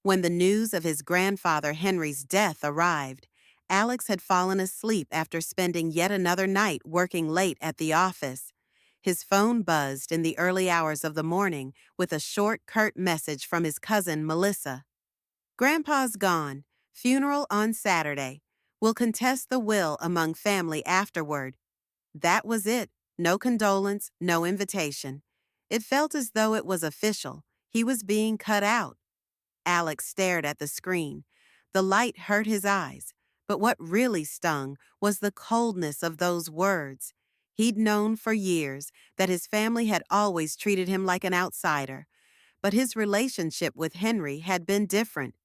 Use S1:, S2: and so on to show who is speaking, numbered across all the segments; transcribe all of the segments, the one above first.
S1: When the news of his grandfather Henry's death arrived, Alex had fallen asleep after spending yet another night working late at the office. His phone buzzed in the early hours of the morning with a short, curt message from his cousin Melissa. "Grandpa's gone. Funeral on Saturday. We'll contest the will among family afterward." That was it. No condolence, no invitation. It felt as though it was official. He was being cut out. Alex stared at the screen. The light hurt his eyes, but what really stung was the coldness of those words. He'd known for years that his family had always treated him like an outsider, but his relationship with Henry had been different.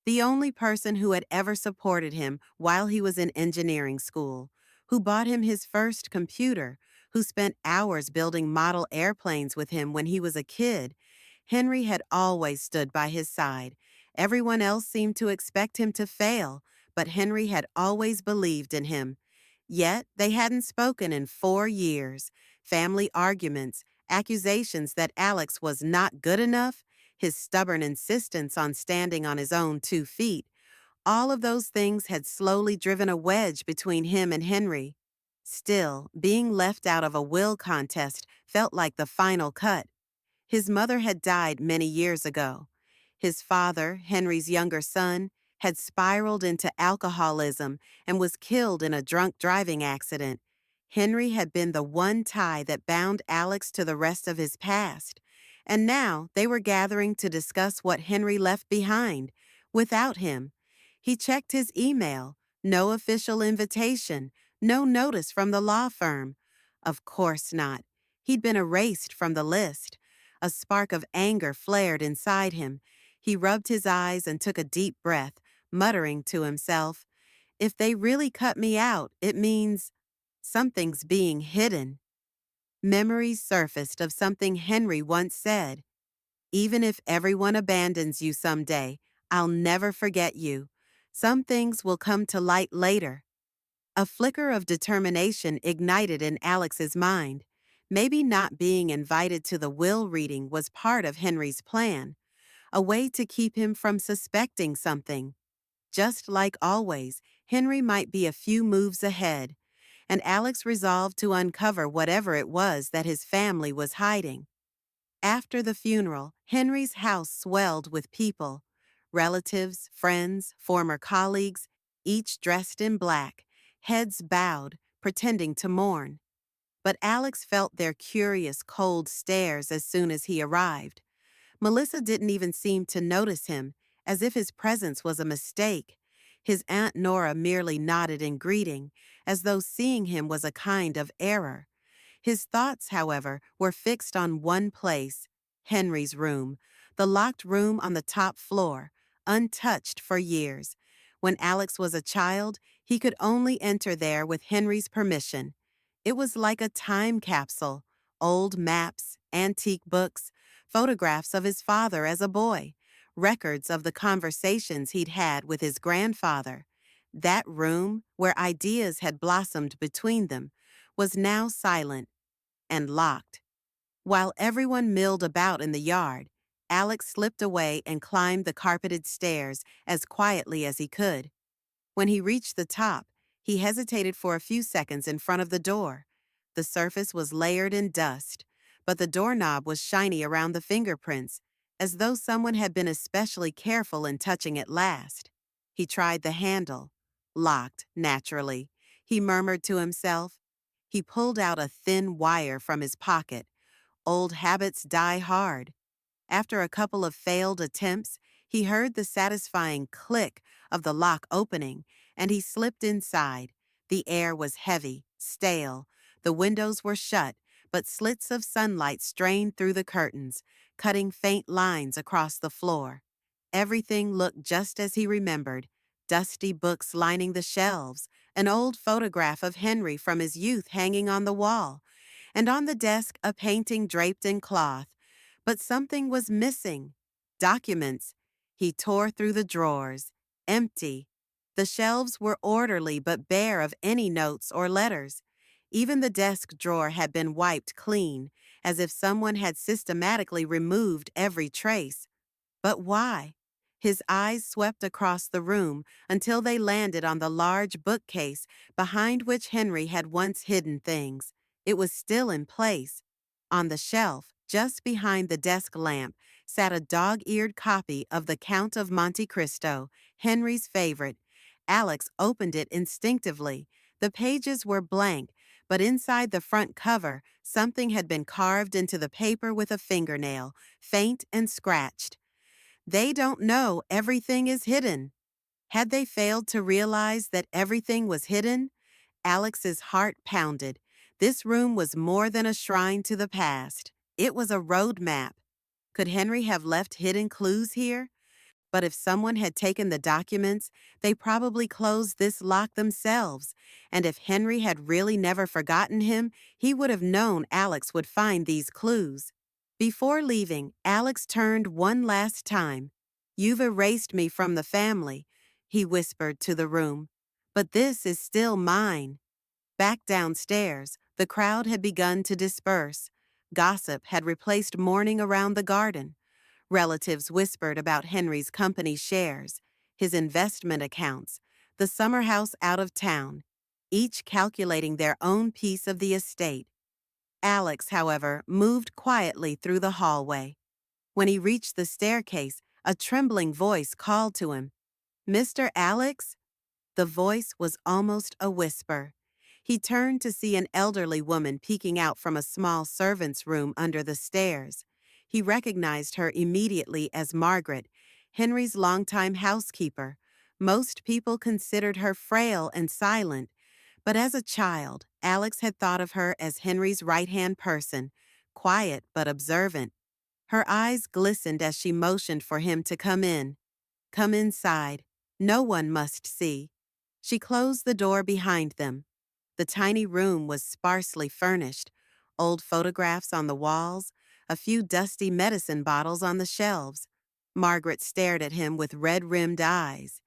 S1: The only person who had ever supported him while he was in engineering school, who bought him his first computer, who spent hours building model airplanes with him when he was a kid. Henry had always stood by his side. Everyone else seemed to expect him to fail, but Henry had always believed in him. Yet they hadn't spoken in 4 years. Family arguments, accusations that Alex was not good enough, his stubborn insistence on standing on his own 2 feet, all of those things had slowly driven a wedge between him and Henry. Still, being left out of a will contest felt like the final cut. His mother had died many years ago. His father, Henry's younger son, had spiraled into alcoholism and was killed in a drunk driving accident. Henry had been the one tie that bound Alex to the rest of his past, and now they were gathering to discuss what Henry left behind. Without him, he checked his email. No official invitation, no notice from the law firm. Of course not. He'd been erased from the list. A spark of anger flared inside him. He rubbed his eyes and took a deep breath, muttering to himself, "If they really cut me out, it means something's being hidden." Memories surfaced of something Henry once said, "Even if everyone abandons you someday, I'll never forget you. Some things will come to light later." A flicker of determination ignited in Alex's mind. Maybe not being invited to the will reading was part of Henry's plan, a way to keep him from suspecting something. Just like always, Henry might be a few moves ahead, and Alex resolved to uncover whatever it was that his family was hiding. After the funeral, Henry's house swelled with people. Relatives, friends, former colleagues, each dressed in black, heads bowed, pretending to mourn. But Alex felt their curious, cold stares as soon as he arrived. Melissa didn't even seem to notice him, as if his presence was a mistake. His Aunt Nora merely nodded in greeting, as though seeing him was a kind of error. His thoughts, however, were fixed on one place, Henry's room, the locked room on the top floor, untouched for years. When Alex was a child, he could only enter there with Henry's permission. It was like a time capsule, old maps, antique books, photographs of his father as a boy, records of the conversations he'd had with his grandfather. That room, where ideas had blossomed between them, was now silent and locked. While everyone milled about in the yard, Alex slipped away and climbed the carpeted stairs as quietly as he could. When he reached the top, he hesitated for a few seconds in front of the door. The surface was layered in dust, but the doorknob was shiny around the fingerprints, as though someone had been especially careful in touching it last. He tried the handle. Locked, naturally. He murmured to himself. He pulled out a thin wire from his pocket. Old habits die hard. After a couple of failed attempts, he heard the satisfying click of the lock opening, and he slipped inside. The air was heavy, stale. The windows were shut, but slits of sunlight strained through the curtains, cutting faint lines across the floor. Everything looked just as he remembered. Dusty books lining the shelves, an old photograph of Henry from his youth hanging on the wall, and on the desk a painting draped in cloth. But something was missing. Documents. He tore through the drawers. Empty. The shelves were orderly but bare of any notes or letters. Even the desk drawer had been wiped clean, as if someone had systematically removed every trace. But why? His eyes swept across the room until they landed on the large bookcase behind which Henry had once hidden things. It was still in place. On the shelf, just behind the desk lamp, sat a dog-eared copy of The Count of Monte Cristo, Henry's favorite. Alex opened it instinctively. The pages were blank, but inside the front cover, something had been carved into the paper with a fingernail, faint and scratched. They don't know everything is hidden. Had they failed to realize that everything was hidden? Alex's heart pounded. This room was more than a shrine to the past. It was a road map. Could Henry have left hidden clues here? But if someone had taken the documents, they probably closed this lock themselves. And if Henry had really never forgotten him, he would have known Alex would find these clues. Before leaving, Alex turned one last time. "You've erased me from the family," he whispered to the room. "But this is still mine." Back downstairs, the crowd had begun to disperse. Gossip had replaced mourning around the garden. Relatives whispered about Henry's company shares, his investment accounts, the summer house out of town, each calculating their own piece of the estate. Alex, however, moved quietly through the hallway. When he reached the staircase, a trembling voice called to him, "Mr. Alex?" The voice was almost a whisper. He turned to see an elderly woman peeking out from a small servant's room under the stairs. He recognized her immediately as Margaret, Henry's longtime housekeeper. Most people considered her frail and silent, but as a child, Alex had thought of her as Henry's right-hand person, quiet but observant. Her eyes glistened as she motioned for him to come in. "Come inside. No one must see." She closed the door behind them. The tiny room was sparsely furnished, old photographs on the walls, a few dusty medicine bottles on the shelves. Margaret stared at him with red-rimmed eyes.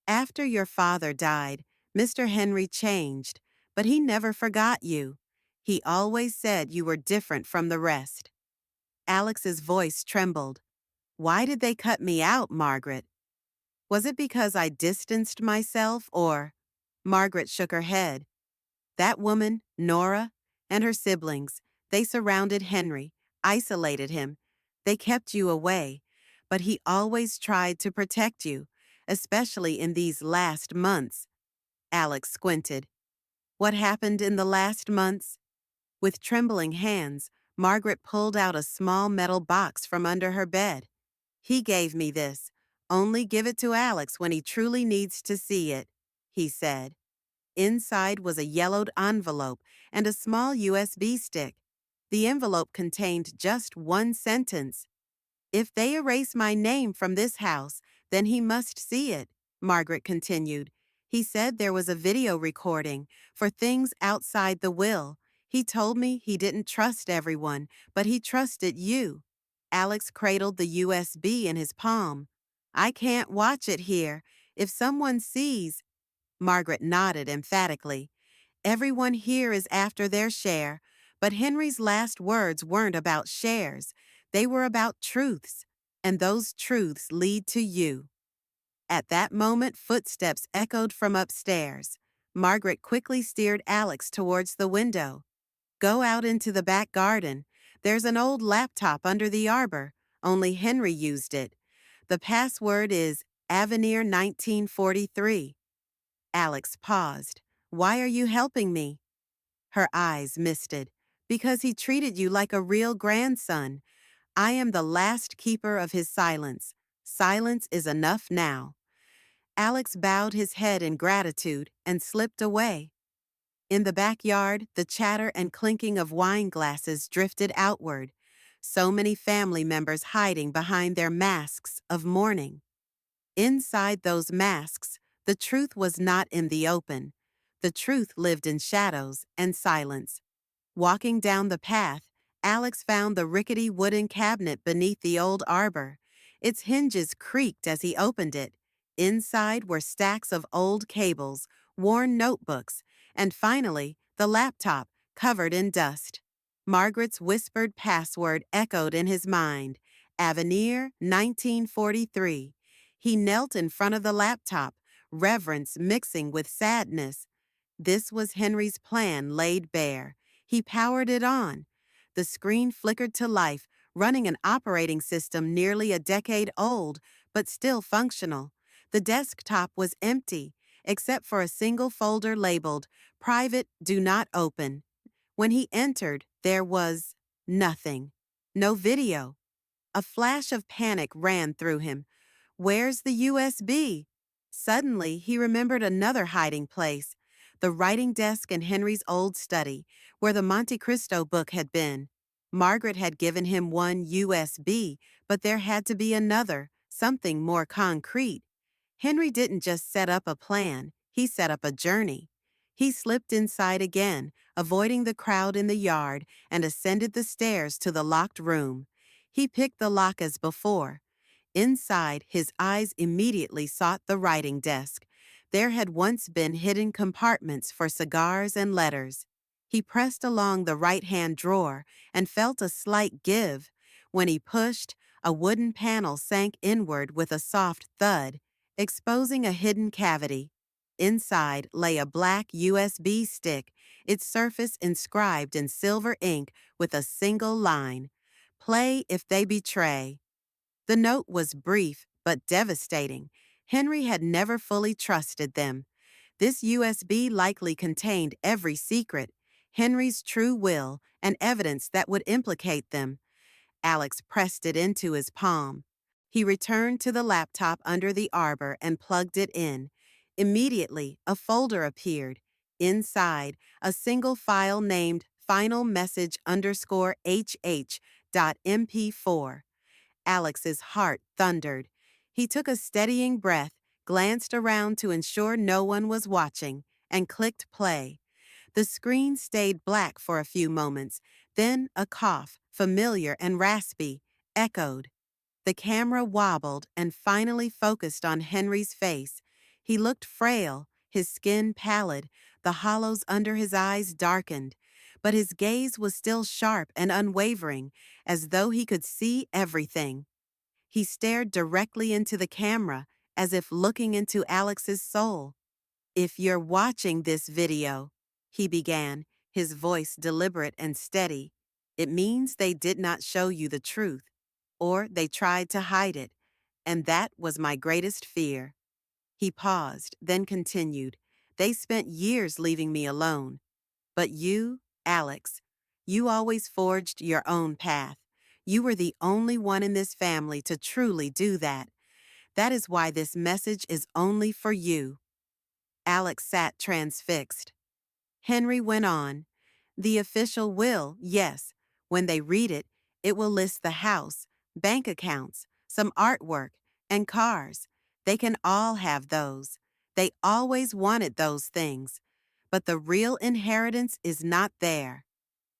S1: "After your father died, Mr. Henry changed, but he never forgot you. He always said you were different from the rest." Alex's voice trembled. "Why did they cut me out, Margaret? Was it because I distanced myself, or—" Margaret shook her head. "That woman, Nora, and her siblings, they surrounded Henry, isolated him. They kept you away, but he always tried to protect you, especially in these last months." Alex squinted. "What happened in the last months?" With trembling hands, Margaret pulled out a small metal box from under her bed. "He gave me this. Only give it to Alex when he truly needs to see it," he said. Inside was a yellowed envelope and a small USB stick. The envelope contained just one sentence. "If they erase my name from this house, then he must see it," Margaret continued. "He said there was a video recording for things outside the will. He told me he didn't trust everyone, but he trusted you." Alex cradled the USB in his palm. "I can't watch it here. If someone sees—" Margaret nodded emphatically. "Everyone here is after their share, but Henry's last words weren't about shares. They were about truths, and those truths lead to you." At that moment, footsteps echoed from upstairs. Margaret quickly steered Alex towards the window. "Go out into the back garden. There's an old laptop under the arbor. Only Henry used it. The password is Avenir 1943. Alex paused. "Why are you helping me?" Her eyes misted. "Because he treated you like a real grandson. I am the last keeper of his silence. Silence is enough now." Alex bowed his head in gratitude and slipped away. In the backyard, the chatter and clinking of wine glasses drifted outward. So many family members hiding behind their masks of mourning. Inside those masks, the truth was not in the open. The truth lived in shadows and silence. Walking down the path, Alex found the rickety wooden cabinet beneath the old arbor. Its hinges creaked as he opened it. Inside were stacks of old cables, worn notebooks, and finally, the laptop, covered in dust. Margaret's whispered password echoed in his mind, Avenir 1943. He knelt in front of the laptop, reverence mixing with sadness. This was Henry's plan laid bare. He powered it on. The screen flickered to life, running an operating system nearly a decade old, but still functional. The desktop was empty, except for a single folder labeled Private Do Not Open. When he entered, there was nothing. No video. A flash of panic ran through him. Where's the USB? Suddenly, he remembered another hiding place, the writing desk in Henry's old study, where the Monte Cristo book had been. Margaret had given him one USB, but there had to be another, something more concrete. Henry didn't just set up a plan, he set up a journey. He slipped inside again, avoiding the crowd in the yard, and ascended the stairs to the locked room. He picked the lock as before. Inside, his eyes immediately sought the writing desk. There had once been hidden compartments for cigars and letters. He pressed along the right-hand drawer and felt a slight give. When he pushed, a wooden panel sank inward with a soft thud, exposing a hidden cavity. Inside lay a black USB stick, its surface inscribed in silver ink with a single line, "Play if they betray." The note was brief but devastating. Henry had never fully trusted them. This USB likely contained every secret, Henry's true will, and evidence that would implicate them. Alex pressed it into his palm. He returned to the laptop under the arbor and plugged it in. Immediately, a folder appeared. Inside, a single file named final message _HH.mp4. Alex's heart thundered. He took a steadying breath, glanced around to ensure no one was watching, and clicked play. The screen stayed black for a few moments, then a cough, familiar and raspy, echoed. The camera wobbled and finally focused on Henry's face. He looked frail, his skin pallid, the hollows under his eyes darkened, but his gaze was still sharp and unwavering, as though he could see everything. He stared directly into the camera, as if looking into Alex's soul. "If you're watching this video," he began, his voice deliberate and steady, "it means they did not show you the truth, or they tried to hide it, and that was my greatest fear." He paused, then continued, "They spent years leaving me alone. But you, Alex, you always forged your own path. You were the only one in this family to truly do that. That is why this message is only for you." Alex sat transfixed. Henry went on, "The official will, yes. When they read it, it will list the house, bank accounts, some artwork, and cars. They can all have those. They always wanted those things. But the real inheritance is not there."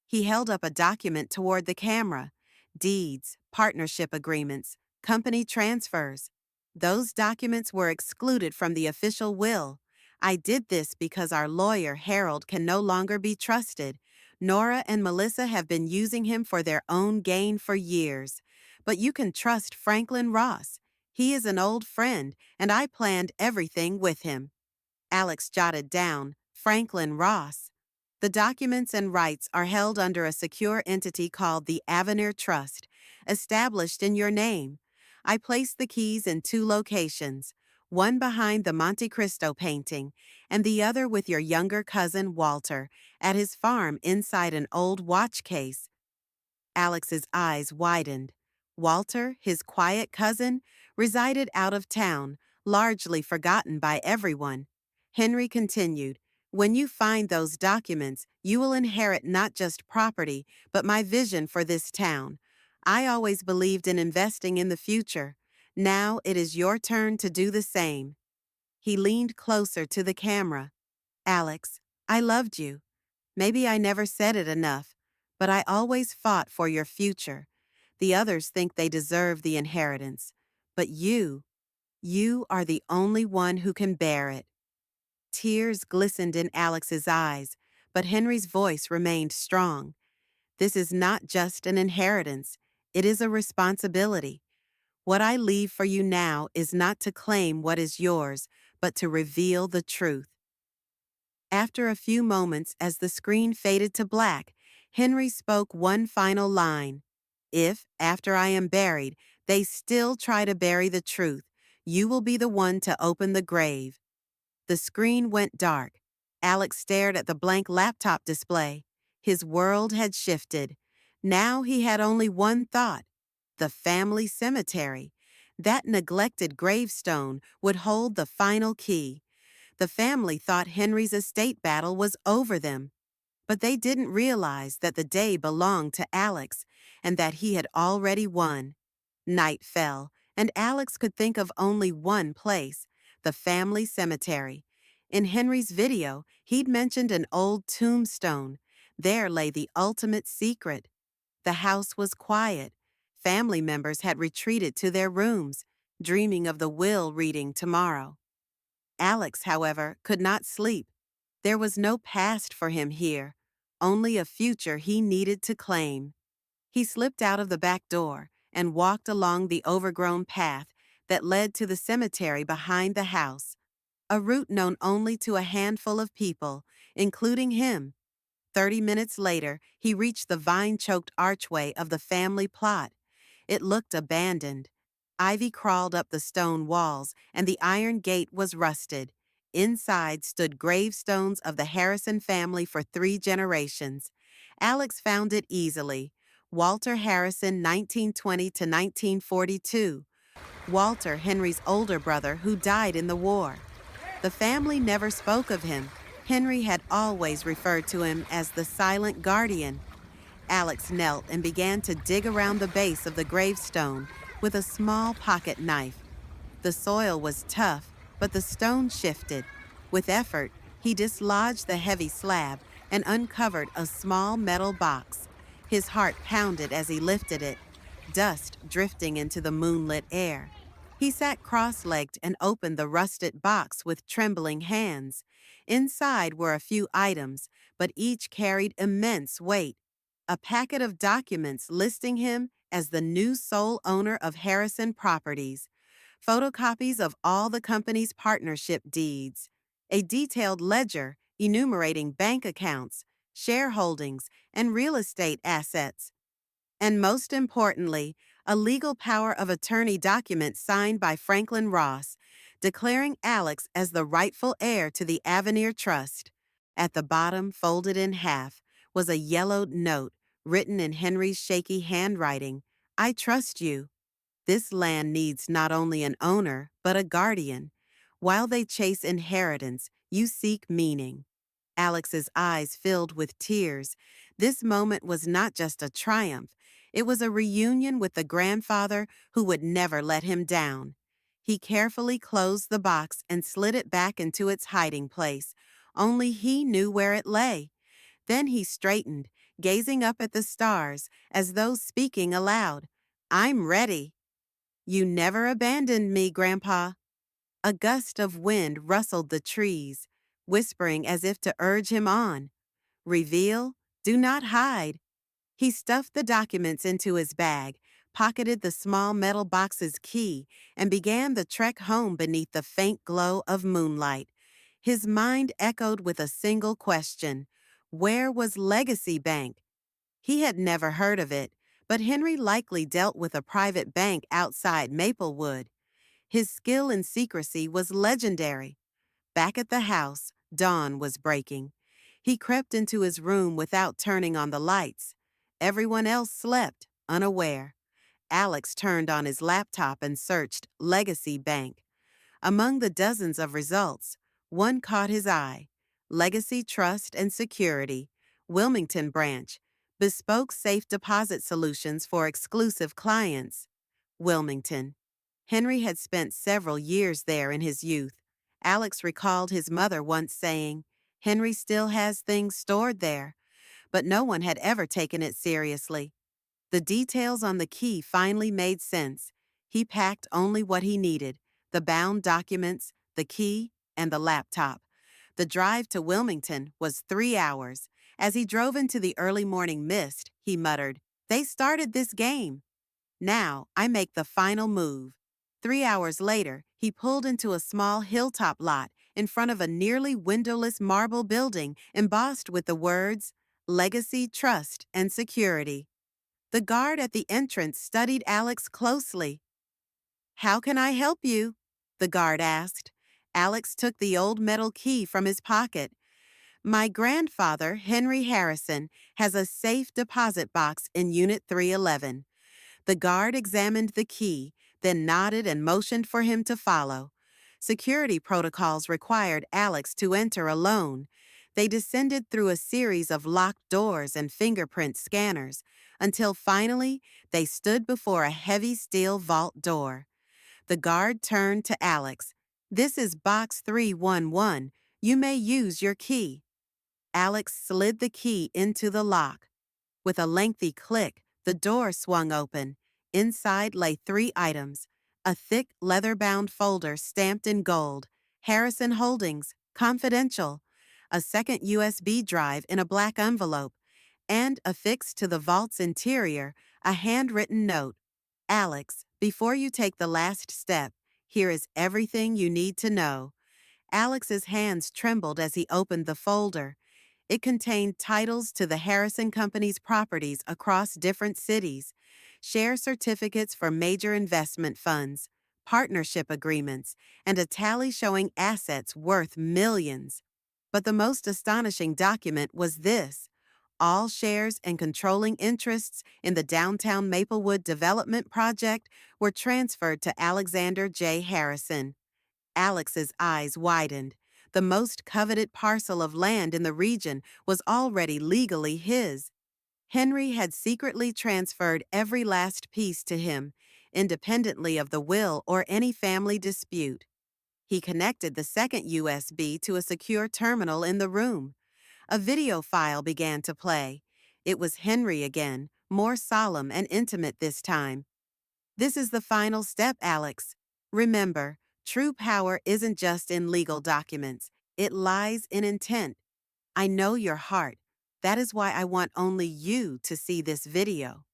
S1: He held up a document toward the camera. Deeds, partnership agreements, company transfers. Those documents were excluded from the official will. I did this because our lawyer, Harold, can no longer be trusted. Nora and Melissa have been using him for their own gain for years. But you can trust Franklin Ross. He is an old friend, and I planned everything with him. Alex jotted down, Franklin Ross. The documents and rights are held under a secure entity called the Avenir Trust, established in your name. I placed the keys in 2 locations, one behind the Monte Cristo painting, and the other with your younger cousin, Walter, at his farm inside an old watch case. Alex's eyes widened. Walter, his quiet cousin, resided out of town, largely forgotten by everyone. Henry continued, "When you find those documents, you will inherit not just property, but my vision for this town. I always believed in investing in the future. Now it is your turn to do the same." He leaned closer to the camera. "Alex, I loved you. Maybe I never said it enough, but I always fought for your future. The others think they deserve the inheritance, but you are the only one who can bear it." Tears glistened in Alex's eyes, but Henry's voice remained strong. "This is not just an inheritance. It is a responsibility. What I leave for you now is not to claim what is yours, but to reveal the truth. After a few moments, as the screen faded to black, Henry spoke one final line. If, after I am buried, they still try to bury the truth, you will be the one to open the grave. The screen went dark. Alex stared at the blank laptop display. His world had shifted. Now he had only one thought: the family cemetery. That neglected gravestone would hold the final key. The family thought Henry's estate battle was over them, but they didn't realize that the day belonged to Alex and that he had already won. Night fell, and Alex could think of only one place: the family cemetery. In Henry's video, he'd mentioned an old tombstone. There lay the ultimate secret. The house was quiet. Family members had retreated to their rooms, dreaming of the will reading tomorrow. Alex, however, could not sleep. There was no past for him here, only a future he needed to claim. He slipped out of the back door and walked along the overgrown path that led to the cemetery behind the house, a route known only to a handful of people, including him. 30 minutes later, he reached the vine-choked archway of the family plot. It looked abandoned. Ivy crawled up the stone walls, and the iron gate was rusted. Inside stood gravestones of the Harrison family for 3 generations. Alex found it easily. Walter Harrison, 1920 to 1942. Walter, Henry's older brother, who died in the war. The family never spoke of him. Henry had always referred to him as the silent guardian. Alex knelt and began to dig around the base of the gravestone with a small pocket knife. The soil was tough, but the stone shifted. With effort, he dislodged the heavy slab and uncovered a small metal box. His heart pounded as he lifted it, dust drifting into the moonlit air. He sat cross-legged and opened the rusted box with trembling hands. Inside were a few items, but each carried immense weight. A packet of documents listing him as the new sole owner of Harrison Properties, photocopies of all the company's partnership deeds, a detailed ledger enumerating bank accounts, shareholdings, and real estate assets, and most importantly, a legal power of attorney document signed by Franklin Ross, declaring Alex as the rightful heir to the Avenir Trust. At the bottom, folded in half, was a yellowed note written in Henry's shaky handwriting: I trust you. This land needs not only an owner, but a guardian. While they chase inheritance, you seek meaning. Alex's eyes filled with tears. This moment was not just a triumph. It was a reunion with the grandfather who would never let him down. He carefully closed the box and slid it back into its hiding place. Only he knew where it lay. Then he straightened, gazing up at the stars, as though speaking aloud. I'm ready. You never abandoned me, Grandpa. A gust of wind rustled the trees, whispering as if to urge him on. Reveal, do not hide. He stuffed the documents into his bag, pocketed the small metal box's key, and began the trek home beneath the faint glow of moonlight. His mind echoed with a single question: where was Legacy Bank? He had never heard of it, but Henry likely dealt with a private bank outside Maplewood. His skill in secrecy was legendary. Back at the house, dawn was breaking. He crept into his room without turning on the lights. Everyone else slept, unaware. Alex turned on his laptop and searched Legacy Bank. Among the dozens of results, one caught his eye: Legacy Trust and Security, Wilmington Branch, bespoke safe deposit solutions for exclusive clients. Wilmington. Henry had spent several years there in his youth. Alex recalled his mother once saying, Henry still has things stored there, but no one had ever taken it seriously. The details on the key finally made sense. He packed only what he needed: the bound documents, the key, and the laptop. The drive to Wilmington was 3 hours. As he drove into the early morning mist, he muttered, They started this game. Now, I make the final move. 3 hours later, he pulled into a small hilltop lot in front of a nearly windowless marble building embossed with the words, Legacy, Trust, and Security. The guard at the entrance studied Alex closely. "How can I help you?" the guard asked. Alex took the old metal key from his pocket. "My grandfather, Henry Harrison, has a safe deposit box in Unit 311. The guard examined the key, then nodded and motioned for him to follow. Security protocols required Alex to enter alone. They descended through a series of locked doors and fingerprint scanners, until finally they stood before a heavy steel vault door. The guard turned to Alex. "This is Box 311. You may use your key." Alex slid the key into the lock. With a lengthy click, the door swung open. Inside lay 3 items: a thick leather-bound folder stamped in gold, Harrison Holdings, Confidential, a second USB drive in a black envelope, and affixed to the vault's interior, a handwritten note. "Alex, before you take the last step, here is everything you need to know." Alex's hands trembled as he opened the folder. It contained titles to the Harrison Company's properties across different cities, share certificates for major investment funds, partnership agreements, and a tally showing assets worth millions. But the most astonishing document was this: all shares and controlling interests in the downtown Maplewood development project were transferred to Alexander J. Harrison. Alex's eyes widened. The most coveted parcel of land in the region was already legally his. Henry had secretly transferred every last piece to him, independently of the will or any family dispute. He connected the second USB to a secure terminal in the room. A video file began to play. It was Henry again, more solemn and intimate this time. "This is the final step, Alex. Remember, true power isn't just in legal documents. It lies in intent. I know your heart. That is why I want only you to see this video."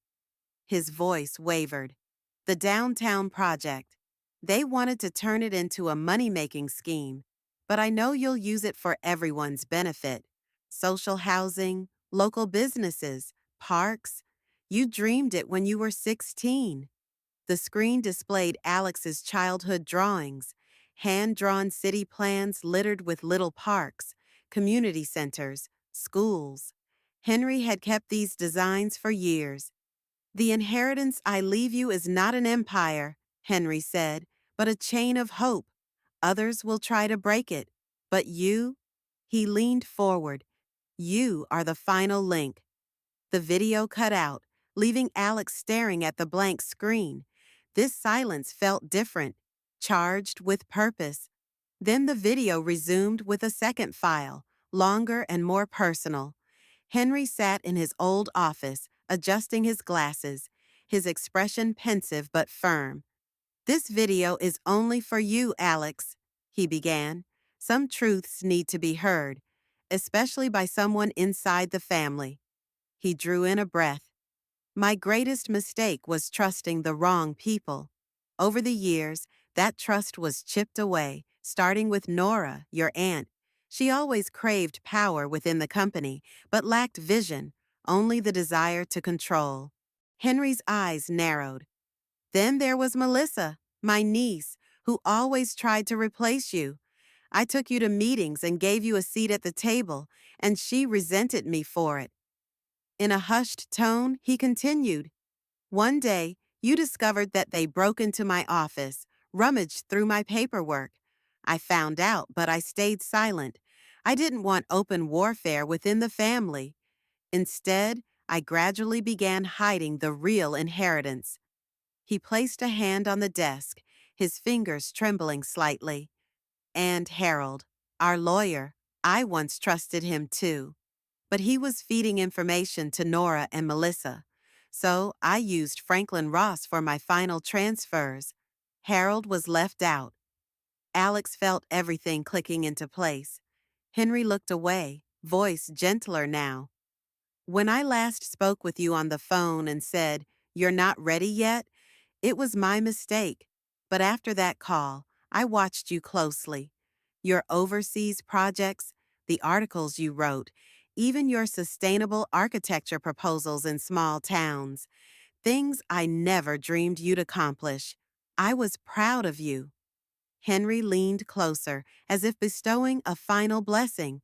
S1: His voice wavered. "The downtown project. They wanted to turn it into a money-making scheme, but I know you'll use it for everyone's benefit. Social housing, local businesses, parks. You dreamed it when you were 16. The screen displayed Alex's childhood drawings, hand-drawn city plans littered with little parks, community centers, schools. Henry had kept these designs for years. "The inheritance I leave you is not an empire," Henry said, "but a chain of hope. Others will try to break it, but you—" He leaned forward. "You are the final link." The video cut out, leaving Alex staring at the blank screen. This silence felt different, charged with purpose. Then the video resumed with a second file, longer and more personal. Henry sat in his old office, adjusting his glasses, his expression pensive but firm. "This video is only for you, Alex," he began. "Some truths need to be heard, especially by someone inside the family." He drew in a breath. "My greatest mistake was trusting the wrong people. Over the years, that trust was chipped away, starting with Nora, your aunt. She always craved power within the company, but lacked vision, only the desire to control." Henry's eyes narrowed. "Then there was Melissa, my niece, who always tried to replace you. I took you to meetings and gave you a seat at the table, and she resented me for it." In a hushed tone, he continued, "One day, you discovered that they broke into my office, rummaged through my paperwork. I found out, but I stayed silent. I didn't want open warfare within the family. Instead, I gradually began hiding the real inheritance." He placed a hand on the desk, his fingers trembling slightly. "And Harold, our lawyer, I once trusted him too. But he was feeding information to Nora and Melissa. So I used Franklin Ross for my final transfers. Harold was left out." Alex felt everything clicking into place. Henry looked away, voice gentler now. "When I last spoke with you on the phone and said, 'You're not ready yet,' It was my mistake. But after that call, I watched you closely. Your overseas projects, the articles you wrote, even your sustainable architecture proposals in small towns, things I never dreamed you'd accomplish. I was proud of you. Henry leaned closer, as if bestowing a final blessing.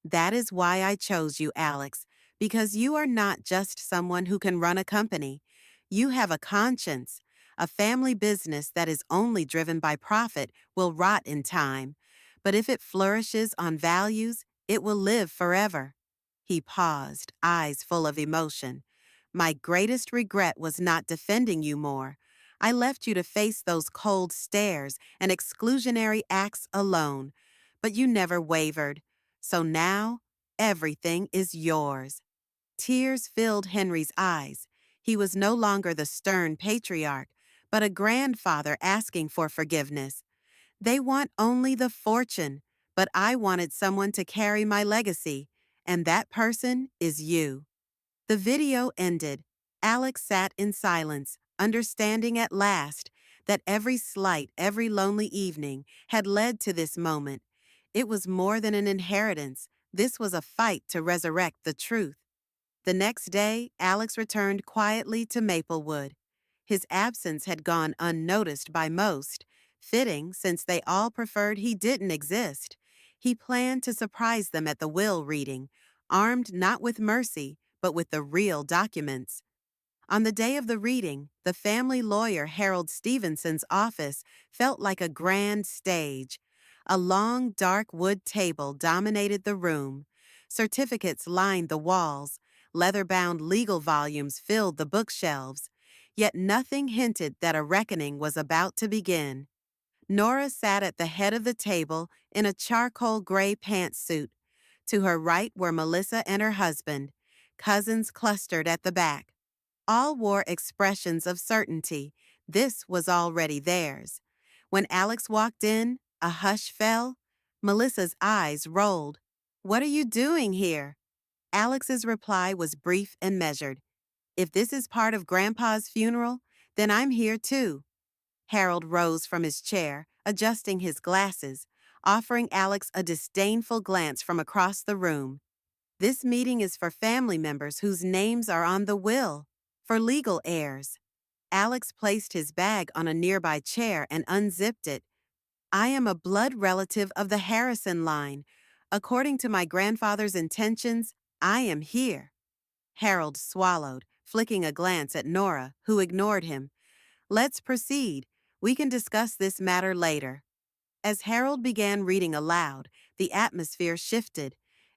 S1: That is why I chose you, Alex, because you are not just someone who can run a company. You have a conscience. A family business that is only driven by profit will rot in time, but if it flourishes on values, it will live forever. He paused, eyes full of emotion. My greatest regret was not defending you more. I left you to face those cold stares and exclusionary acts alone, but you never wavered. So now, everything is yours. Tears filled Henry's eyes. He was no longer the stern patriarch, but a grandfather asking for forgiveness. They want only the fortune, but I wanted someone to carry my legacy, and that person is you. The video ended. Alex sat in silence, understanding at last that every slight, every lonely evening had led to this moment. It was more than an inheritance. This was a fight to resurrect the truth. The next day, Alex returned quietly to Maplewood. His absence had gone unnoticed by most, fitting since they all preferred he didn't exist. He planned to surprise them at the will reading, armed not with mercy, but with the real documents. On the day of the reading, the family lawyer Harold Stevenson's office felt like a grand stage. A long, dark wood table dominated the room. Certificates lined the walls. Leather-bound legal volumes filled the bookshelves. Yet nothing hinted that a reckoning was about to begin. Nora sat at the head of the table in a charcoal gray pantsuit. To her right were Melissa and her husband. Cousins clustered at the back. All wore expressions of certainty. This was already theirs. When Alex walked in, a hush fell. Melissa's eyes rolled. "What are you doing here?" Alex's reply was brief and measured. "If this is part of Grandpa's funeral, then I'm here too." Harold rose from his chair, adjusting his glasses, offering Alex a disdainful glance from across the room. "This meeting is for family members whose names are on the will, for legal heirs." Alex placed his bag on a nearby chair and unzipped it. "I am a blood relative of the Harrison line. According to my grandfather's intentions, I am here." Harold swallowed, flicking a glance at Nora, who ignored him. "Let's proceed. We can discuss this matter later." As Harold began reading aloud, the atmosphere shifted.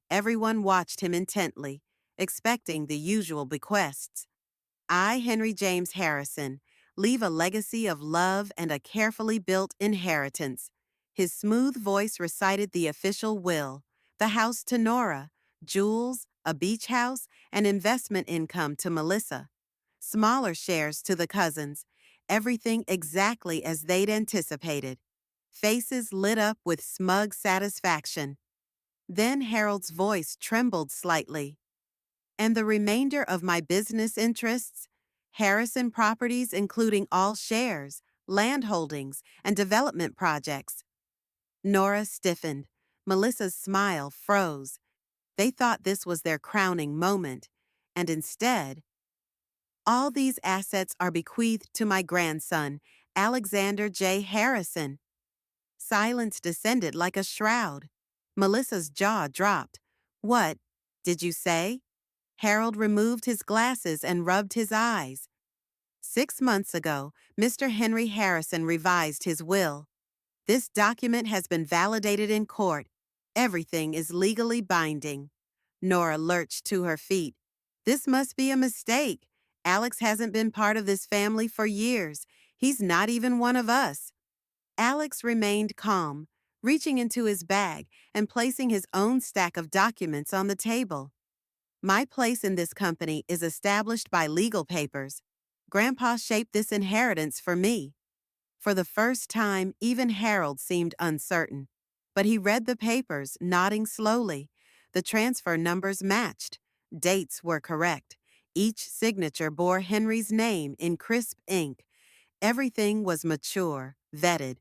S1: Everyone watched him intently, expecting the usual bequests. "I, Henry James Harrison, leave a legacy of love and a carefully built inheritance." His smooth voice recited the official will: the house to Nora, jewels, a beach house, and investment income to Melissa. Smaller shares to the cousins, everything exactly as they'd anticipated. Faces lit up with smug satisfaction. Then Harold's voice trembled slightly. "And the remainder of my business interests, Harrison Properties including all shares, land holdings, and development projects." Nora stiffened. Melissa's smile froze. They thought this was their crowning moment. And instead, "All these assets are bequeathed to my grandson, Alexander J. Harrison." Silence descended like a shroud. Melissa's jaw dropped. "What did you say?" Harold removed his glasses and rubbed his eyes. 6 months ago, Mr. Henry Harrison revised his will. This document has been validated in court. Everything is legally binding." Nora lurched to her feet. "This must be a mistake. Alex hasn't been part of this family for years. He's not even one of us." Alex remained calm, reaching into his bag and placing his own stack of documents on the table. "My place in this company is established by legal papers. Grandpa shaped this inheritance for me." For the first time, even Harold seemed uncertain. But he read the papers, nodding slowly. The transfer numbers matched. Dates were correct. Each signature bore Henry's name in crisp ink. Everything was mature, vetted.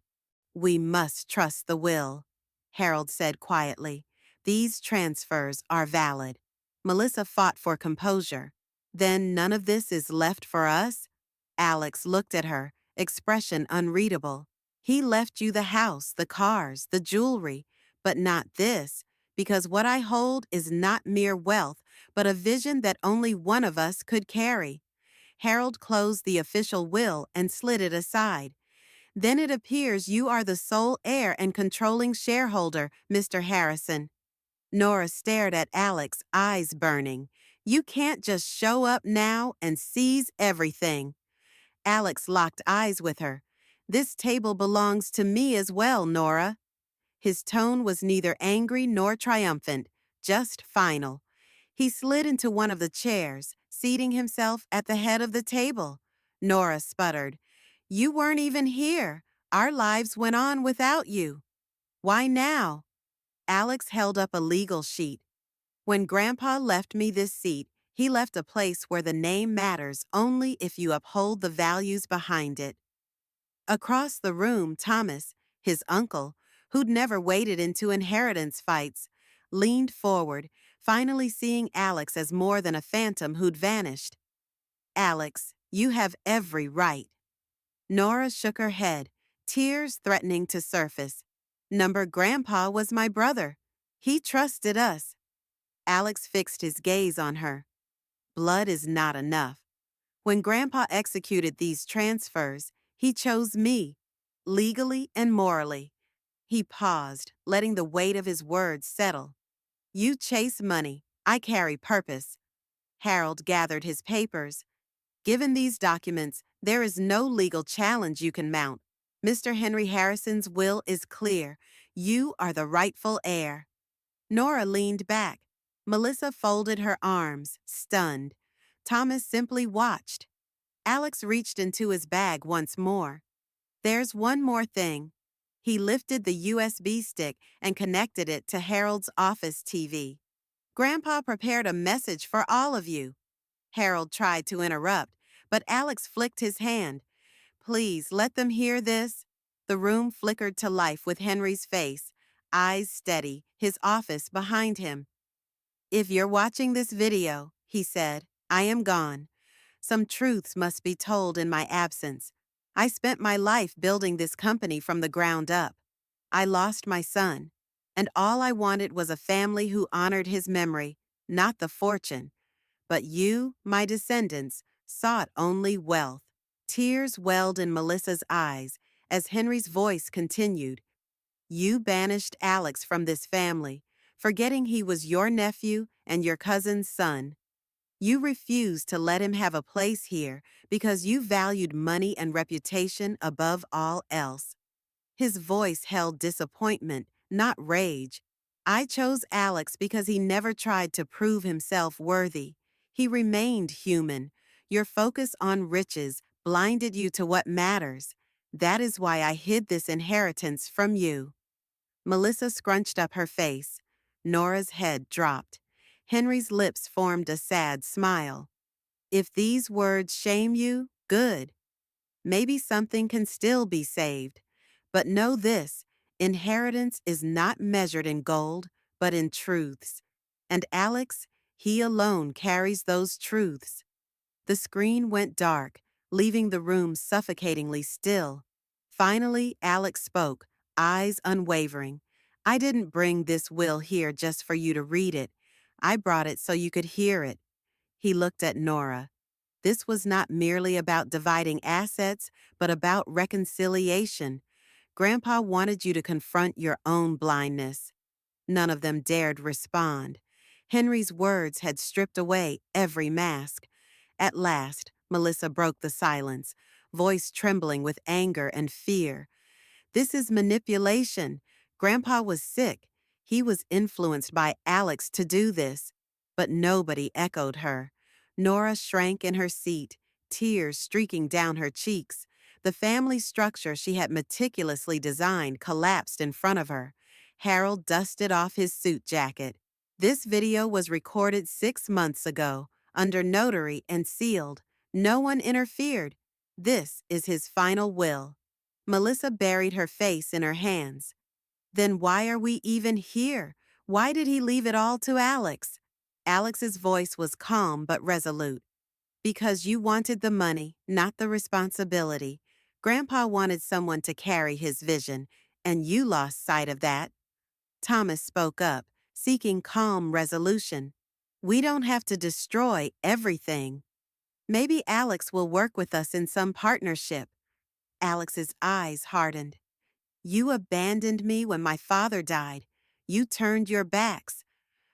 S1: "We must trust the will," Harold said quietly. "These transfers are valid." Melissa fought for composure. "Then none of this is left for us?" Alex looked at her, expression unreadable. "He left you the house, the cars, the jewelry, but not this, because what I hold is not mere wealth, but a vision that only one of us could carry." Harold closed the official will and slid it aside. "Then it appears you are the sole heir and controlling shareholder, Mr. Harrison." Nora stared at Alex, eyes burning. "You can't just show up now and seize everything." Alex locked eyes with her. "This table belongs to me as well, Nora." His tone was neither angry nor triumphant, just final. He slid into one of the chairs, seating himself at the head of the table. Nora sputtered, "You weren't even here. Our lives went on without you." "Why now?" Alex held up a legal sheet. "When Grandpa left me this seat, he left a place where the name matters only if you uphold the values behind it." Across the room, Thomas, his uncle, who'd never waded into inheritance fights, leaned forward, finally seeing Alex as more than a phantom who'd vanished. "Alex, you have every right." Nora shook her head, tears threatening to surface. "Number Grandpa was my brother. He trusted us." Alex fixed his gaze on her. "Blood is not enough. When Grandpa executed these transfers, he chose me, legally and morally." He paused, letting the weight of his words settle. "You chase money. I carry purpose." Harold gathered his papers. "Given these documents, there is no legal challenge you can mount. Mr. Henry Harrison's will is clear. You are the rightful heir." Nora leaned back. Melissa folded her arms, stunned. Thomas simply watched. Alex reached into his bag once more. "There's one more thing." He lifted the USB stick and connected it to Harold's office TV. "Grandpa prepared a message for all of you." Harold tried to interrupt, but Alex flicked his hand. "Please let them hear this." The room flickered to life with Henry's face, eyes steady, his office behind him. "If you're watching this video," he said, "I am gone. Some truths must be told in my absence. I spent my life building this company from the ground up. I lost my son, and all I wanted was a family who honored his memory, not the fortune. But you, my descendants, sought only wealth." Tears welled in Melissa's eyes as Henry's voice continued. "You banished Alex from this family, forgetting he was your nephew and your cousin's son. You refused to let him have a place here because you valued money and reputation above all else." His voice held disappointment, not rage. "I chose Alex because he never tried to prove himself worthy. He remained human. Your focus on riches blinded you to what matters. That is why I hid this inheritance from you." Melissa scrunched up her face. Nora's head dropped. Henry's lips formed a sad smile. "If these words shame you, good. Maybe something can still be saved. But know this, inheritance is not measured in gold, but in truths. And Alex, he alone carries those truths." The screen went dark, leaving the room suffocatingly still. Finally, Alex spoke, eyes unwavering. "I didn't bring this will here just for you to read it. I brought it so you could hear it." He looked at Nora. "This was not merely about dividing assets, but about reconciliation. Grandpa wanted you to confront your own blindness." None of them dared respond. Henry's words had stripped away every mask. At last, Melissa broke the silence, voice trembling with anger and fear. "This is manipulation. Grandpa was sick. He was influenced by Alex to do this." But nobody echoed her. Nora shrank in her seat, tears streaking down her cheeks. The family structure she had meticulously designed collapsed in front of her. Harold dusted off his suit jacket. "This video was recorded 6 months ago, under notary and sealed. No one interfered. This is his final will. Melissa buried her face in her hands. Then why are we even here? Why did he leave it all to Alex? Alex's voice was calm but resolute. Because you wanted the money, not the responsibility. Grandpa wanted someone to carry his vision, and you lost sight of that. Thomas spoke up, seeking calm resolution. We don't have to destroy everything. Maybe Alex will work with us in some partnership. Alex's eyes hardened. You abandoned me when my father died. You turned your backs.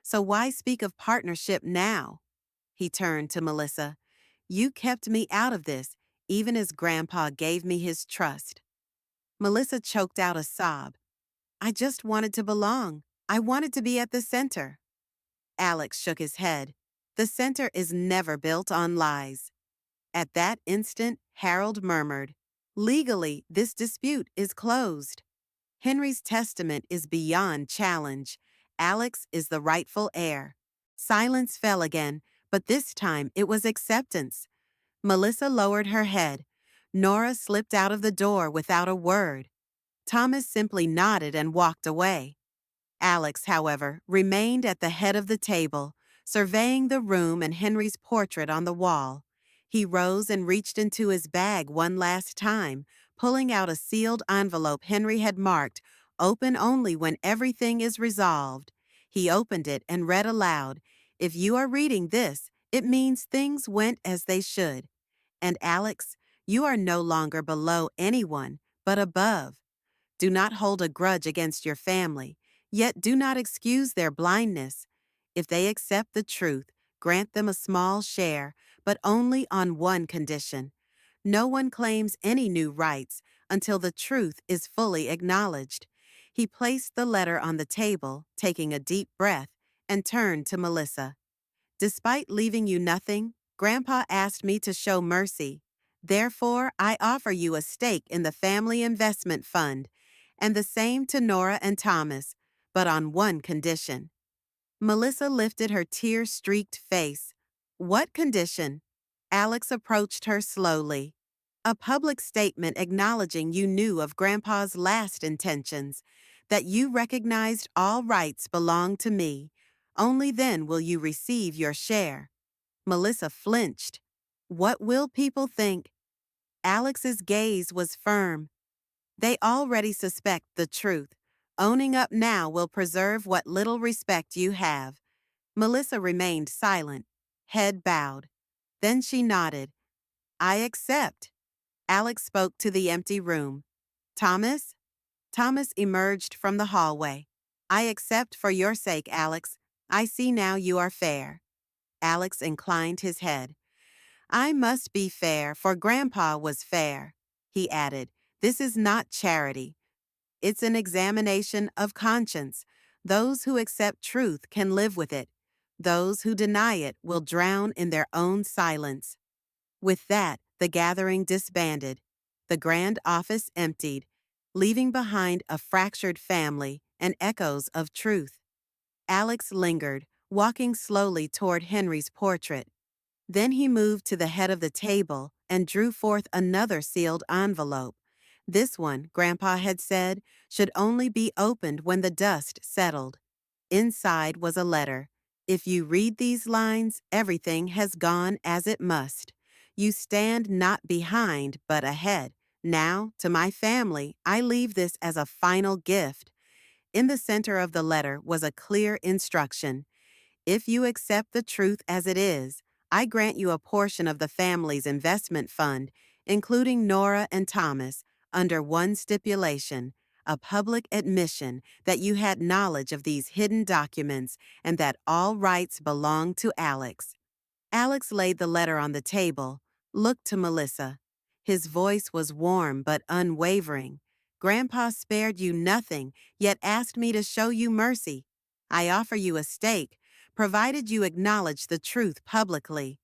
S1: So why speak of partnership now? He turned to Melissa. You kept me out of this, even as Grandpa gave me his trust. Melissa choked out a sob. I just wanted to belong. I wanted to be at the center. Alex shook his head. The center is never built on lies. At that instant, Harold murmured, Legally, this dispute is closed. Henry's testament is beyond challenge. Alex is the rightful heir. Silence fell again, but this time it was acceptance. Melissa lowered her head. Nora slipped out of the door without a word. Thomas simply nodded and walked away. Alex, however, remained at the head of the table, surveying the room and Henry's portrait on the wall. He rose and reached into his bag one last time, pulling out a sealed envelope Henry had marked, "Open only when everything is resolved." He opened it and read aloud, "If you are reading this, it means things went as they should. And Alex, you are no longer below anyone, but above. Do not hold a grudge against your family, yet do not excuse their blindness. If they accept the truth, grant them a small share, but only on one condition. No one claims any new rights until the truth is fully acknowledged." He placed the letter on the table, taking a deep breath, and turned to Melissa. Despite leaving you nothing, Grandpa asked me to show mercy. Therefore, I offer you a stake in the family investment fund, and the same to Nora and Thomas, but on one condition. Melissa lifted her tear-streaked face. What condition? Alex approached her slowly. A public statement acknowledging you knew of Grandpa's last intentions, that you recognized all rights belong to me. Only then will you receive your share. Melissa flinched. What will people think? Alex's gaze was firm. They already suspect the truth. Owning up now will preserve what little respect you have. Melissa remained silent, head bowed. Then she nodded. I accept. Alex spoke to the empty room. Thomas? Thomas emerged from the hallway. I accept for your sake, Alex. I see now you are fair. Alex inclined his head. I must be fair, for Grandpa was fair. He added, This is not charity. It's an examination of conscience. Those who accept truth can live with it. Those who deny it will drown in their own silence. With that, the gathering disbanded. The grand office emptied, leaving behind a fractured family and echoes of truth. Alex lingered, walking slowly toward Henry's portrait. Then he moved to the head of the table and drew forth another sealed envelope. This one, Grandpa had said, should only be opened when the dust settled. Inside was a letter. If you read these lines, everything has gone as it must. You stand not behind, but ahead. Now, to my family, I leave this as a final gift. In the center of the letter was a clear instruction. If you accept the truth as it is, I grant you a portion of the family's investment fund, including Nora and Thomas, under one stipulation, a public admission that you had knowledge of these hidden documents and that all rights belong to Alex. Alex laid the letter on the table, looked to Melissa. His voice was warm but unwavering. Grandpa spared you nothing, yet asked me to show you mercy. I offer you a stake, provided you acknowledge the truth publicly.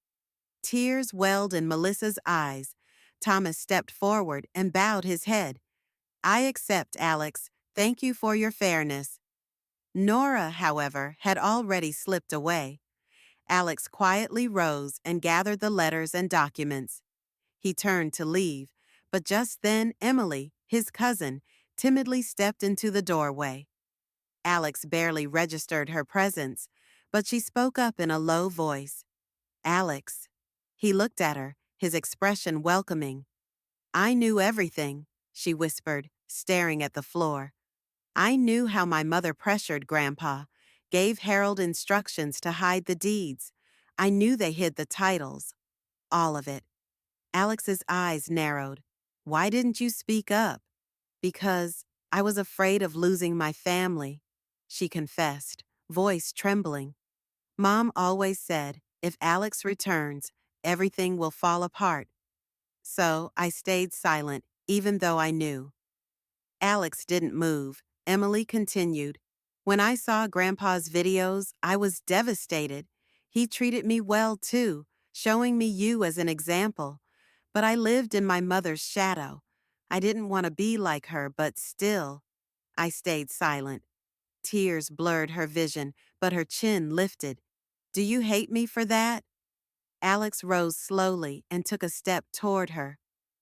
S1: Tears welled in Melissa's eyes. Thomas stepped forward and bowed his head. I accept, Alex. Thank you for your fairness. Nora, however, had already slipped away. Alex quietly rose and gathered the letters and documents. He turned to leave, but just then Emily, his cousin, timidly stepped into the doorway. Alex barely registered her presence, but she spoke up in a low voice. Alex. He looked at her, his expression welcoming. I knew everything, she whispered, staring at the floor. I knew how my mother pressured Grandpa, gave Harold instructions to hide the deeds. I knew they hid the titles. All of it. Alex's eyes narrowed. Why didn't you speak up? Because I was afraid of losing my family, she confessed, voice trembling. Mom always said, if Alex returns, everything will fall apart. So I stayed silent, even though I knew. Alex didn't move. Emily continued. When I saw Grandpa's videos, I was devastated. He treated me well, too, showing me you as an example. But I lived in my mother's shadow. I didn't want to be like her, but still. I stayed silent. Tears blurred her vision, but her chin lifted. Do you hate me for that? Alex rose slowly and took a step toward her.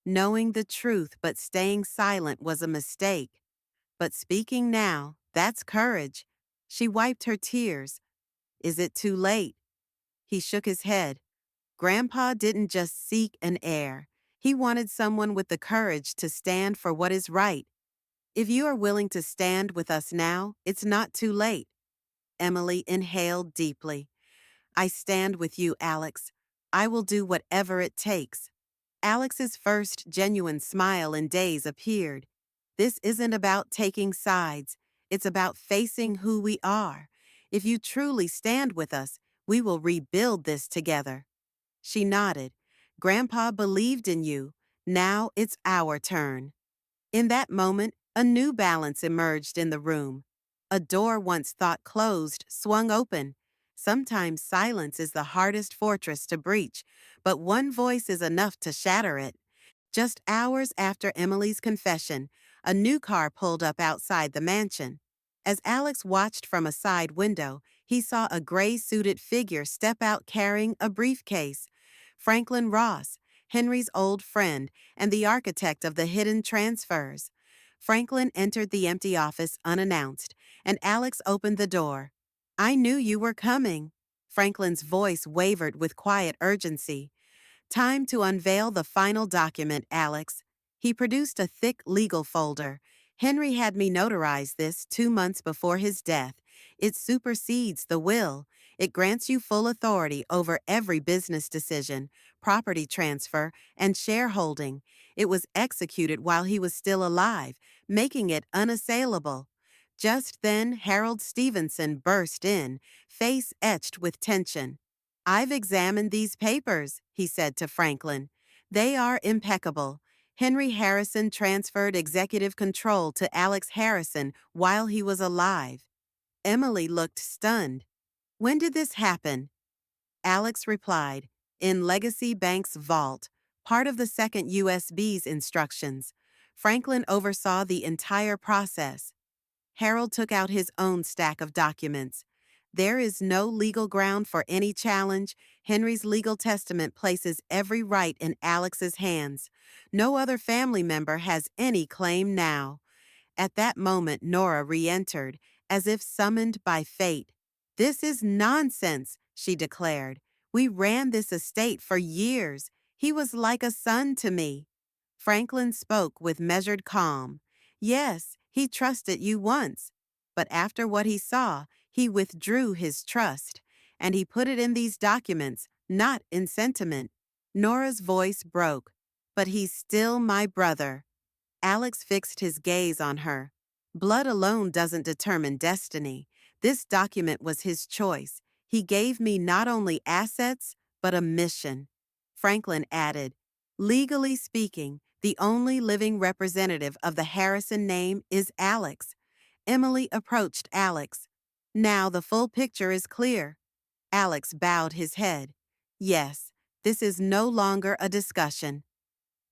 S1: Knowing the truth but staying silent was a mistake. But speaking now, that's courage. She wiped her tears. Is it too late? He shook his head. Grandpa didn't just seek an heir. He wanted someone with the courage to stand for what is right. If you are willing to stand with us now, it's not too late. Emily inhaled deeply. I stand with you, Alex. I will do whatever it takes. Alex's first genuine smile in days appeared. This isn't about taking sides. It's about facing who we are. If you truly stand with us, we will rebuild this together. She nodded. Grandpa believed in you. Now it's our turn. In that moment, a new balance emerged in the room. A door once thought closed swung open. Sometimes silence is the hardest fortress to breach, but one voice is enough to shatter it. Just hours after Emily's confession, a new car pulled up outside the mansion. As Alex watched from a side window, he saw a gray-suited figure step out carrying a briefcase. Franklin Ross, Henry's old friend and the architect of the hidden transfers. Franklin entered the empty office unannounced, and Alex opened the door. I knew you were coming. Franklin's voice wavered with quiet urgency. Time to unveil the final document, Alex. He produced a thick legal folder. Henry had me notarize this 2 months before his death. It supersedes the will. It grants you full authority over every business decision, property transfer, and shareholding. It was executed while he was still alive, making it unassailable. Just then, Harold Stevenson burst in, face etched with tension. I've examined these papers, he said to Franklin. They are impeccable. Henry Harrison transferred executive control to Alex Harrison while he was alive. Emily looked stunned. When did this happen? Alex replied, in Legacy Bank's vault, part of the second USB's instructions. Franklin oversaw the entire process. Harold took out his own stack of documents. There is no legal ground for any challenge. Henry's legal testament places every right in Alex's hands. No other family member has any claim now. At that moment, Nora re-entered, as if summoned by fate. This is nonsense, she declared. We ran this estate for years. He was like a son to me. Franklin spoke with measured calm. Yes, he trusted you once, but after what he saw, he withdrew his trust, and he put it in these documents, not in sentiment. Nora's voice broke. But he's still my brother. Alex fixed his gaze on her. Blood alone doesn't determine destiny. This document was his choice. He gave me not only assets, but a mission. Franklin added, legally speaking, the only living representative of the Harrison name is Alex. Emily approached Alex. Now the full picture is clear. Alex bowed his head. Yes, this is no longer a discussion.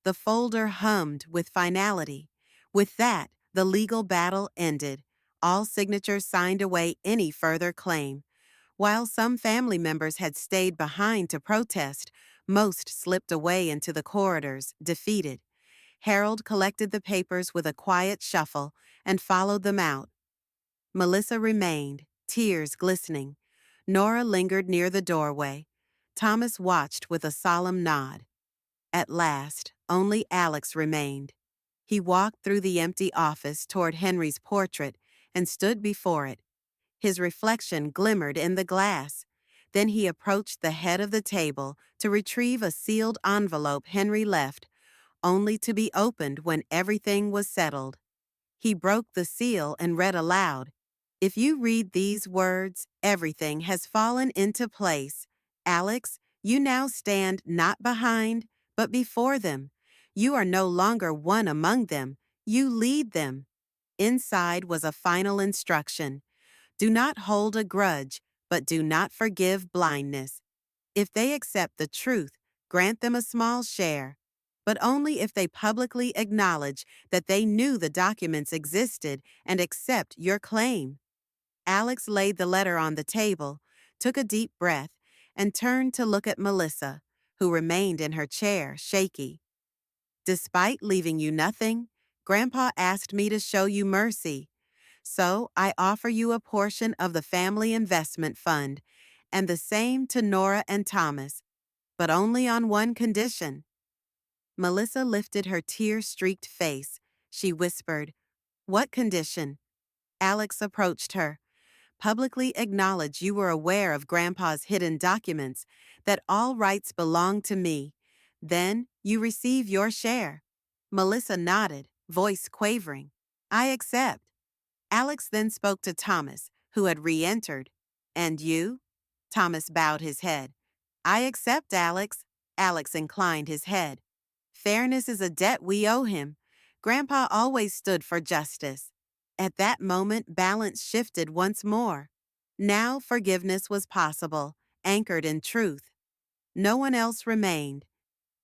S1: The folder hummed with finality. With that, the legal battle ended. All signatures signed away any further claim. While some family members had stayed behind to protest, Most slipped away into the corridors, defeated. Harold collected the papers with a quiet shuffle and followed them out. Melissa remained, tears glistening. Nora lingered near the doorway. Thomas watched with a solemn nod. At last, only Alex remained. He walked through the empty office toward Henry's portrait and stood before it. His reflection glimmered in the glass. Then he approached the head of the table to retrieve a sealed envelope Henry left, only to be opened when everything was settled. He broke the seal and read aloud, "If you read these words, everything has fallen into place. Alex, you now stand not behind, but before them. You are no longer one among them. You lead them." Inside was a final instruction. Do not hold a grudge, but do not forgive blindness. If they accept the truth, grant them a small share, but only if they publicly acknowledge that they knew the documents existed and accept your claim. Alex laid the letter on the table, took a deep breath, and turned to look at Melissa, who remained in her chair, shaky. Despite leaving you nothing, Grandpa asked me to show you mercy. So I offer you a portion of the family investment fund, and the same to Nora and Thomas, but only on one condition. Melissa lifted her tear-streaked face. She whispered, "What condition?" Alex approached her. "Publicly acknowledge you were aware of Grandpa's hidden documents, that all rights belong to me. Then you receive your share." Melissa nodded, voice quavering. "I accept." Alex then spoke to Thomas, who had re-entered. "And you?" Thomas bowed his head. "I accept, Alex." Alex inclined his head. "Fairness is a debt we owe him. Grandpa always stood for justice." At that moment, balance shifted once more. Now forgiveness was possible, anchored in truth. No one else remained.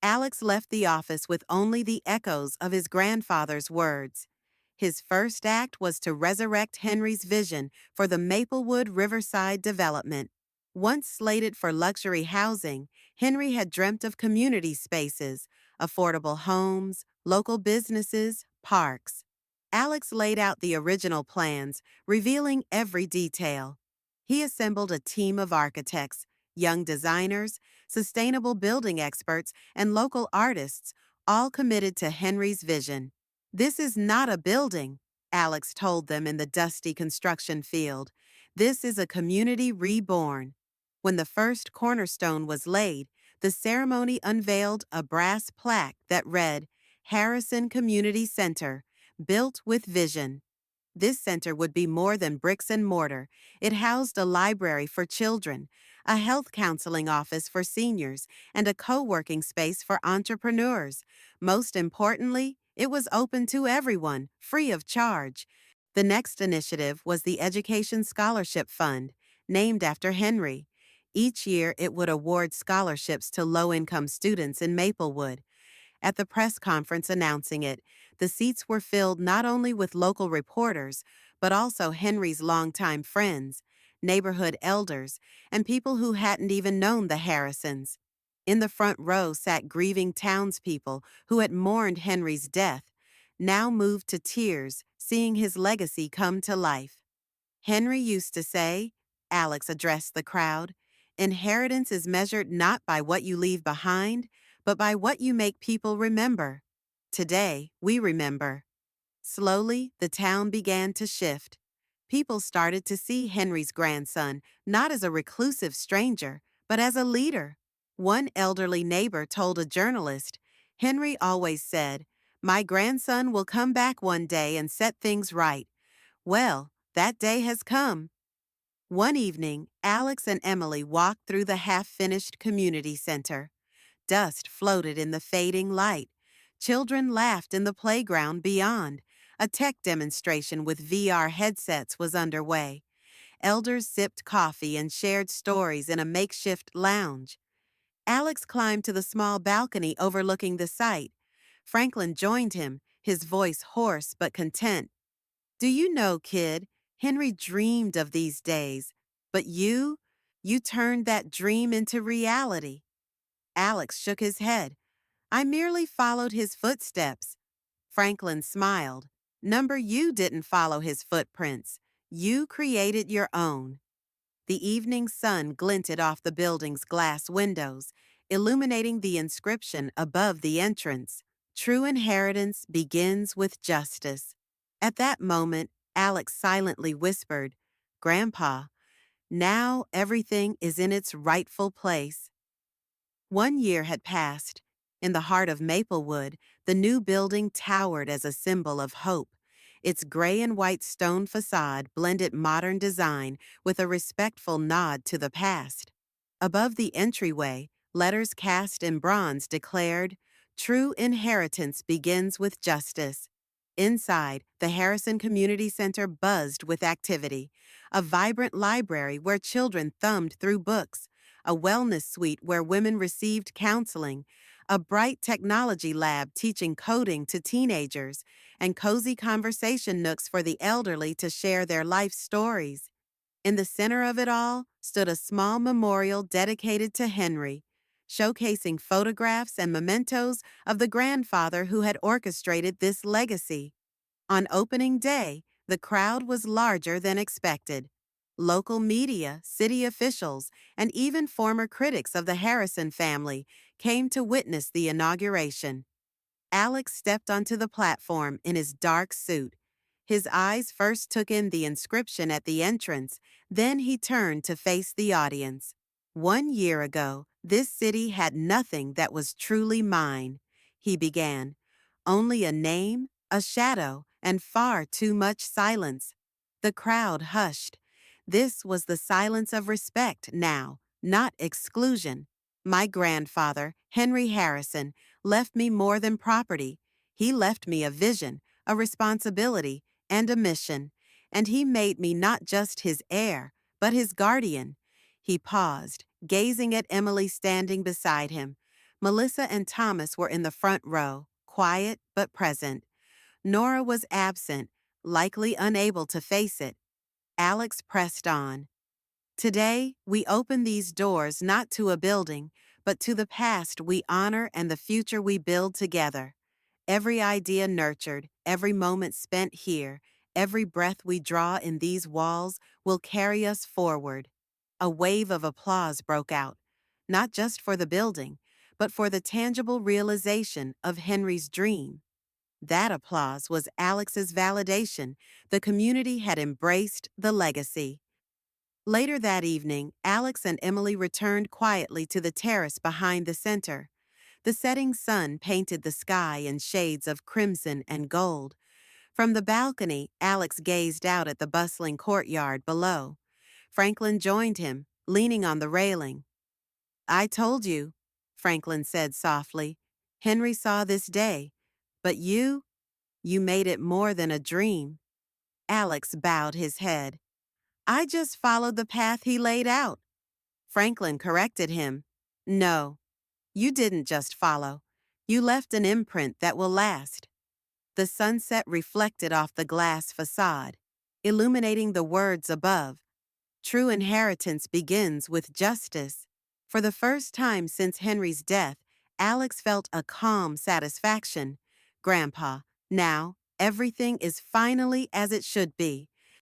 S1: Alex left the office with only the echoes of his grandfather's words. His first act was to resurrect Henry's vision for the Maplewood Riverside development. Once slated for luxury housing, Henry had dreamt of community spaces, affordable homes, local businesses, parks. Alex laid out the original plans, revealing every detail. He assembled a team of architects, young designers, sustainable building experts, and local artists, all committed to Henry's vision. "This is not a building," Alex told them in the dusty construction field. "This is a community reborn." When the first cornerstone was laid, the ceremony unveiled a brass plaque that read, "Harrison Community Center, built with vision." This center would be more than bricks and mortar. It housed a library for children, a health counseling office for seniors, and a co-working space for entrepreneurs. Most importantly, it was open to everyone, free of charge. The next initiative was the Education Scholarship Fund, named after Henry. Each year, it would award scholarships to low-income students in Maplewood. At the press conference announcing it, the seats were filled not only with local reporters, but also Henry's longtime friends, neighborhood elders, and people who hadn't even known the Harrisons. In the front row sat grieving townspeople who had mourned Henry's death, now moved to tears, seeing his legacy come to life. "Henry used to say," Alex addressed the crowd, "inheritance is measured not by what you leave behind, but by what you make people remember." Today, we remember. Slowly, the town began to shift. People started to see Henry's grandson not as a reclusive stranger, but as a leader. One elderly neighbor told a journalist, "Henry always said, 'My grandson will come back one day and set things right.' Well, that day has come." One evening, Alex and Emily walked through the half-finished community center. Dust floated in the fading light. Children laughed in the playground beyond. A tech demonstration with VR headsets was underway. Elders sipped coffee and shared stories in a makeshift lounge. Alex climbed to the small balcony overlooking the site. Franklin joined him, his voice hoarse but content. "Do you know, kid, Henry dreamed of these days, but you turned that dream into reality." Alex shook his head. I merely followed his footsteps. Franklin smiled. Number, you didn't follow his footprints. You created your own. The evening sun glinted off the building's glass windows, illuminating the inscription above the entrance. True inheritance begins with justice. At that moment, Alex silently whispered, Grandpa, now everything is in its rightful place. 1 year had passed. In the heart of Maplewood, the new building towered as a symbol of hope. Its gray and white stone facade blended modern design with a respectful nod to the past. Above the entryway, letters cast in bronze declared, True inheritance begins with justice. Inside, the Harrison Community Center buzzed with activity. A vibrant library where children thumbed through books, a wellness suite where women received counseling, a bright technology lab teaching coding to teenagers, and cozy conversation nooks for the elderly to share their life stories. In the center of it all stood a small memorial dedicated to Henry, showcasing photographs and mementos of the grandfather who had orchestrated this legacy. On opening day, the crowd was larger than expected. Local media, city officials, and even former critics of the Harrison family came to witness the inauguration. Alex stepped onto the platform in his dark suit. His eyes first took in the inscription at the entrance, then he turned to face the audience. 1 year ago, this city had nothing that was truly mine, he began. Only a name, a shadow, and far too much silence. The crowd hushed. This was the silence of respect now, not exclusion. My grandfather, Henry Harrison, left me more than property. He left me a vision, a responsibility, and a mission. And he made me not just his heir, but his guardian. He paused, gazing at Emily standing beside him. Melissa and Thomas were in the front row, quiet but present. Nora was absent, likely unable to face it. Alex pressed on. Today, we open these doors not to a building, but to the past we honor and the future we build together. Every idea nurtured, every moment spent here, every breath we draw in these walls will carry us forward. A wave of applause broke out, not just for the building, but for the tangible realization of Henry's dream. That applause was Alex's validation. The community had embraced the legacy. Later that evening, Alex and Emily returned quietly to the terrace behind the center. The setting sun painted the sky in shades of crimson and gold. From the balcony, Alex gazed out at the bustling courtyard below. Franklin joined him, leaning on the railing. I told you, Franklin said softly. Henry saw this day. But you made it more than a dream. Alex bowed his head. I just followed the path he laid out. Franklin corrected him. No, you didn't just follow. You left an imprint that will last. The sunset reflected off the glass facade, illuminating the words above. True inheritance begins with justice. For the first time since Henry's death, Alex felt a calm satisfaction. Grandpa, now everything is finally as it should be.